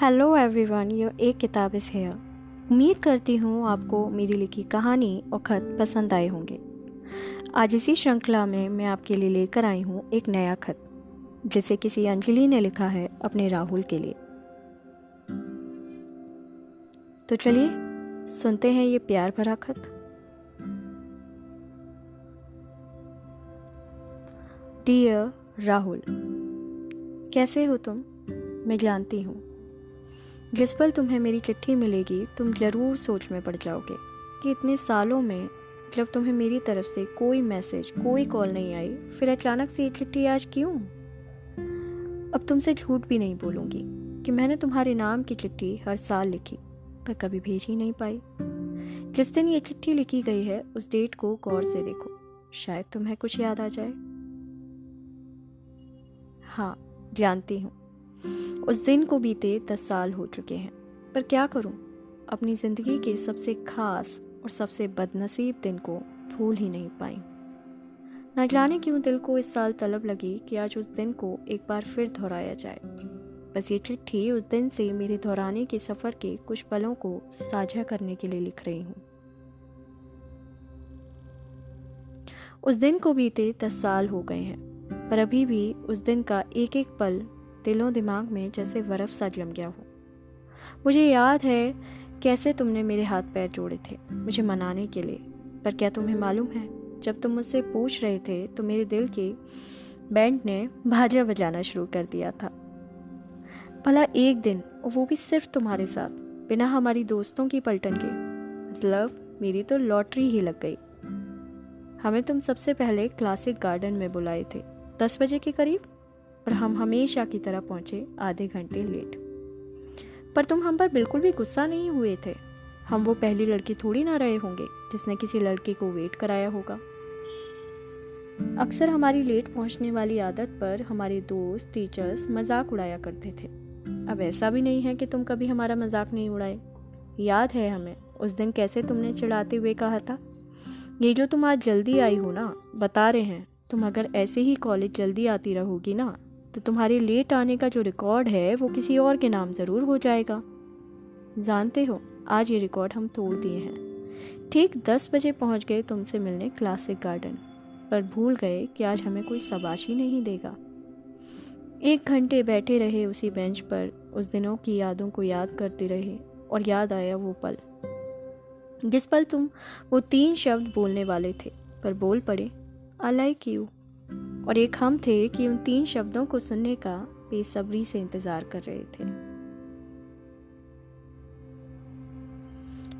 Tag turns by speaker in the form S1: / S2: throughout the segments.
S1: Hello everyone, your एक किताब is here. उम्मीद करती हूँ आपको मेरी लिखी कहानी और ख़त पसंद आए होंगे। आज इसी श्रृंखला में मैं आपके लिए लेकर आई हूँ एक नया खत, जिसे किसी अंजलि ने लिखा है अपने राहुल के लिए। तो चलिए सुनते हैं ये प्यार भरा खत। डियर राहुल, कैसे हो तुम? मैं जानती हूँ जिस पल तुम्हें मेरी चिट्ठी मिलेगी तुम ज़रूर सोच में पड़ जाओगे कि इतने सालों में जब तुम्हें मेरी तरफ से कोई मैसेज, कोई कॉल नहीं आई, फिर अचानक से ये चिट्ठी आज क्यों? अब तुमसे झूठ भी नहीं बोलूँगी कि मैंने तुम्हारे नाम की चिट्ठी हर साल लिखी पर कभी भेज ही नहीं पाई। जिस दिन ये चिट्ठी लिखी गई है उस डेट को गौर से देखो, शायद तुम्हें कुछ याद आ जाए। हाँ, जानती हूँ उस दिन को बीते 10 साल हो चुके हैं, पर क्या करूं, अपनी ज़िंदगी के सबसे खास और सबसे बदनसीब दिन को भूल ही नहीं पाई। न जाने क्यों दिल को इस साल तलब लगी कि आज उस दिन को एक बार फिर दोहराया जाए। बस ये चिट्ठी उस दिन से मेरे दोहराने के सफ़र के कुछ पलों को साझा करने के लिए लिख रही हूँ। उस दिन को बीते 10 साल हो गए हैं, पर अभी भी उस दिन का एक एक पल दिलों दिमाग में जैसे बर्फ सा जम गया हो। मुझे याद है कैसे तुमने मेरे हाथ पैर जोड़े थे मुझे मनाने के लिए, पर क्या तुम्हें मालूम है, जब तुम मुझसे पूछ रहे थे तो मेरे दिल के बैंड ने बाजा बजाना शुरू कर दिया था। भला एक दिन, और वो भी सिर्फ तुम्हारे साथ, बिना हमारी दोस्तों की पलटन के। मतलब मेरी तो लॉटरी ही लग गई। हमें तुम सबसे पहले क्लासिक गार्डन में बुलाए थे 10 बजे के करीब, और हम हमेशा की तरह पहुंचे आधे घंटे लेट। पर तुम हम पर बिल्कुल भी गुस्सा नहीं हुए थे। हम वो पहली लड़की थोड़ी ना रहे होंगे जिसने किसी लड़के को वेट कराया होगा। अक्सर हमारी लेट पहुंचने वाली आदत पर हमारे दोस्त, टीचर्स मजाक उड़ाया करते थे। अब ऐसा भी नहीं है कि तुम कभी हमारा मजाक नहीं उड़ाए। याद है हमें उस दिन कैसे तुमने चिढ़ाते हुए कहा था, ये जो तुम आज जल्दी आई हो ना, बता रहे हैं तुम अगर ऐसे ही कॉलेज जल्दी आती रहोगी ना तो तुम्हारे लेट आने का जो रिकॉर्ड है वो किसी और के नाम ज़रूर हो जाएगा। जानते हो, आज ये रिकॉर्ड हम तोड़ दिए हैं। ठीक 10 बजे पहुंच गए तुमसे मिलने क्लासिक गार्डन, पर भूल गए कि आज हमें कोई शाबाशी नहीं देगा। 1 घंटे बैठे रहे उसी बेंच पर, उस दिनों की यादों को याद करते रहे, और याद आया वो पल जिस पल तुम वो 3 शब्द बोलने वाले थे पर बोल पड़े, आई लाइक यू। और एक हम थे कि उन 3 शब्दों को सुनने का बेसब्री से इंतजार कर रहे थे।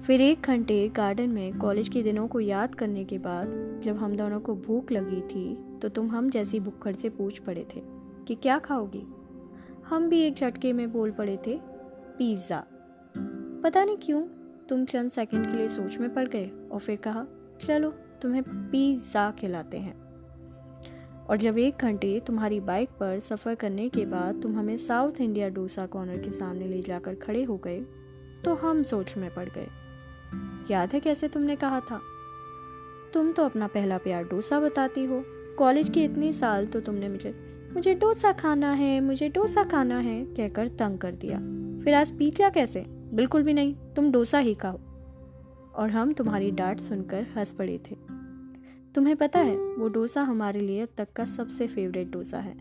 S1: फिर 1 घंटे गार्डन में कॉलेज के दिनों को याद करने के बाद जब हम दोनों को भूख लगी थी तो तुम हम जैसी भुक्खड़ से पूछ पड़े थे कि क्या खाओगी। हम भी एक झटके में बोल पड़े थे, पिज़्ज़ा। पता नहीं क्यों तुम चंद सेकंड के लिए सोच में पड़ गए और फिर कहा, चलो तुम्हें पिज़्ज़ा खिलाते हैं। और जब 1 घंटे तुम्हारी बाइक पर सफ़र करने के बाद तुम हमें साउथ इंडिया डोसा कॉर्नर के सामने ले जाकर खड़े हो गए तो हम सोच में पड़ गए। याद है कैसे तुमने कहा था, तुम तो अपना पहला प्यार डोसा बताती हो। कॉलेज के इतने साल तो तुमने मुझे डोसा खाना है, मुझे डोसा खाना है कहकर तंग कर दिया। फिर आज पिज़्ज़ा कैसे? बिल्कुल भी नहीं, तुम डोसा ही खाओ। और हम तुम्हारी डांट सुनकर हंस पड़े थे। तुम्हें पता है वो डोसा हमारे लिए अब तक का सबसे फेवरेट डोसा है।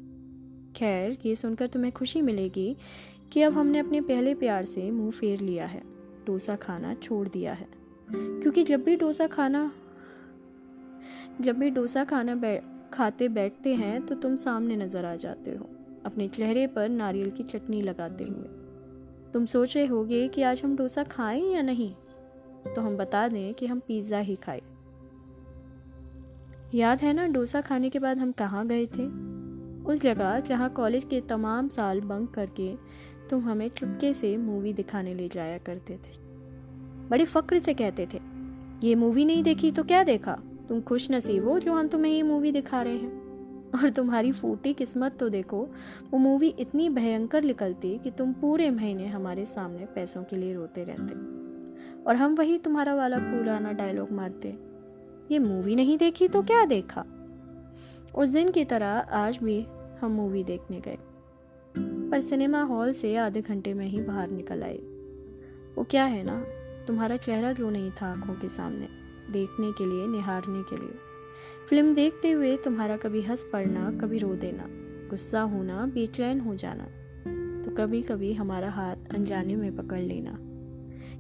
S1: खैर, ये सुनकर तुम्हें खुशी मिलेगी कि अब हमने अपने पहले प्यार से मुंह फेर लिया है, डोसा खाना छोड़ दिया है। क्योंकि जब भी डोसा खाना खाते बैठते हैं तो तुम सामने नजर आ जाते हो, अपने चेहरे पर नारियल की चटनी लगाते हुए। तुम सोच रहे होगे कि आज हम डोसा खाएं या नहीं, तो हम बता दें कि हम पिज़्ज़ा ही खाए। याद है ना डोसा खाने के बाद हम कहाँ गए थे? उस जगह जहाँ कॉलेज के तमाम साल बंक करके तुम हमें चुपके से मूवी दिखाने ले जाया करते थे। बड़े फक्र से कहते थे, ये मूवी नहीं देखी तो क्या देखा, तुम खुश नसीब हो जो हम तुम्हें ये मूवी दिखा रहे हैं। और तुम्हारी फूटी किस्मत तो देखो, वो मूवी इतनी भयंकर निकलती कि तुम पूरे महीने हमारे सामने पैसों के लिए रोते रहते, और हम वही तुम्हारा वाला पुराना डायलॉग मारते, ये मूवी नहीं देखी तो क्या देखा। उस दिन की तरह आज भी हम मूवी देखने गए। पर सिनेमा हॉल से आधे घंटे में ही बाहर निकल आए। वो क्या है ना, तुम्हारा चेहरा क्यों नहीं था आंखों के सामने, देखने के लिए, निहारने के लिए। फिल्म देखते हुए तुम्हारा कभी हंस पड़ना, कभी रो देना, गुस्सा होना, बेचैन हो जाना, तो कभी कभी हमारा हाथ अनजाने में पकड़ लेना।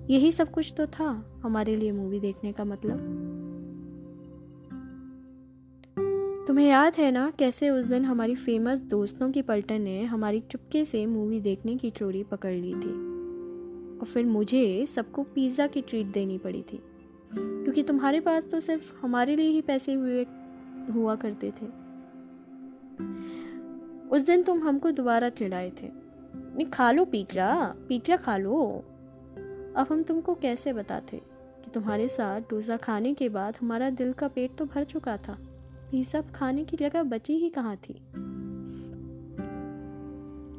S1: यही सब कुछ तो था हमारे लिए मूवी देखने का मतलब। तुम्हें याद है ना कैसे उस दिन हमारी फेमस दोस्तों की पलटन ने हमारी चुपके से मूवी देखने की चोरी पकड़ ली थी, और फिर मुझे सबको पिज़्ज़ा की ट्रीट देनी पड़ी थी, क्योंकि तुम्हारे पास तो सिर्फ हमारे लिए ही पैसे हुआ करते थे। उस दिन तुम हमको दोबारा चिढ़ाए थे, नहीं खा लो पिज़्ज़ा खा लो। अब हम तुमको कैसे बताते कि तुम्हारे साथ डोसा खाने के बाद हमारा दिल का पेट तो भर चुका था, ये सब खाने की जगह बची ही कहाँ थी।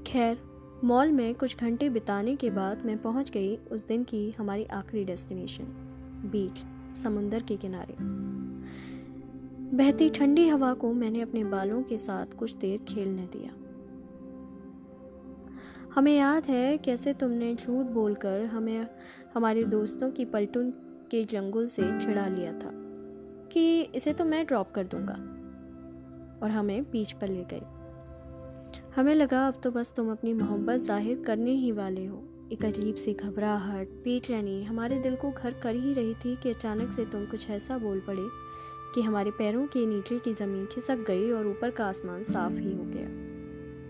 S1: खैर, मॉल में कुछ घंटे बिताने के बाद मैं पहुंच गई उस दिन की हमारी आखिरी डेस्टिनेशन, बीच, समुंदर के किनारे। बहती ठंडी हवा को मैंने अपने बालों के साथ कुछ देर खेलने दिया। हमें याद है कैसे तुमने झूठ बोलकर हमें हमारे दोस्तों की पलटून के जंगल से छिड़ा लिया था कि इसे तो मैं ड्रॉप कर दूंगा, और हमें बीच पर ले गए। हमें लगा अब तो बस तुम अपनी मोहब्बत जाहिर करने ही वाले हो। एक अजीब सी घबराहट, बेचैनी हमारे दिल को घर कर ही रही थी कि अचानक से तुम कुछ ऐसा बोल पड़े कि हमारे पैरों के नीचे की ज़मीन खिसक गई और ऊपर का आसमान साफ ही हो गया।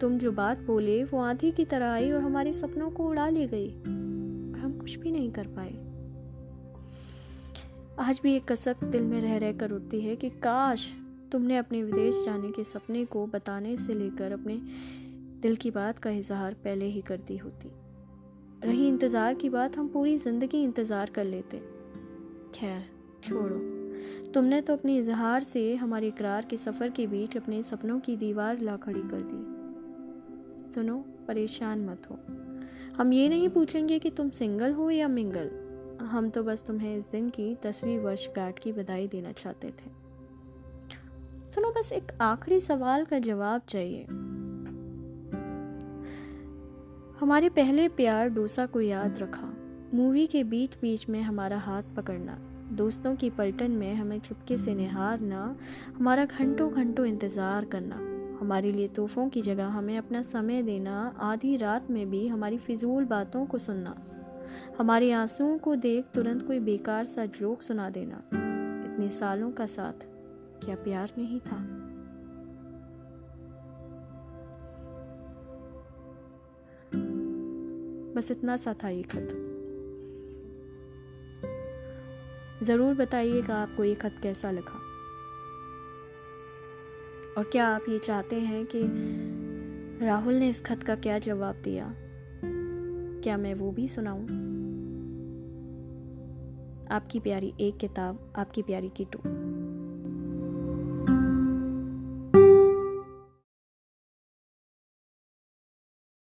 S1: तुम जो बात बोले वो आंधी की तरह आई और हमारे सपनों को उड़ा ले गई, और हम कुछ भी नहीं कर पाए। आज भी एक कसक दिल में रह रह कर उठती है कि काश तुमने अपने विदेश जाने के सपने को बताने से लेकर अपने दिल की बात का इजहार पहले ही कर दी होती। रही इंतज़ार की बात, हम पूरी ज़िंदगी इंतज़ार कर लेते। खैर छोड़ो, तुमने तो अपने इजहार से हमारे इकरार के सफ़र के बीच अपने सपनों की दीवार ला खड़ी कर दी। सुनो, परेशान मत हो, हम ये नहीं पूछेंगे कि तुम सिंगल हो या मिंगल। हम तो बस तुम्हें इस दिन की 10वीं वर्षगांठ की बधाई देना चाहते थे। सुनो, बस एक आखिरी सवाल का जवाब चाहिए। हमारे पहले प्यार डोसा को याद रखा, मूवी के बीच बीच में हमारा हाथ पकड़ना, दोस्तों की पलटन में हमें चुपके से निहारना, हमारा घंटों घंटों इंतज़ार करना, हमारे लिए तोहफों की जगह हमें अपना समय देना, आधी रात में भी हमारी फिजूल बातों को सुनना, हमारे आंसुओं को देख तुरंत कोई बेकार सा जोक सुना देना। इतने सालों का साथ, क्या प्यार नहीं था? बस इतना सा था ये खत। ज़रूर बताइएगा आपको ये खत कैसा लगा, और क्या आप ये चाहते हैं कि राहुल ने इस खत का क्या जवाब दिया, क्या मैं वो भी सुनाऊं? आपकी प्यारी एक किताब, आपकी प्यारी कीटू।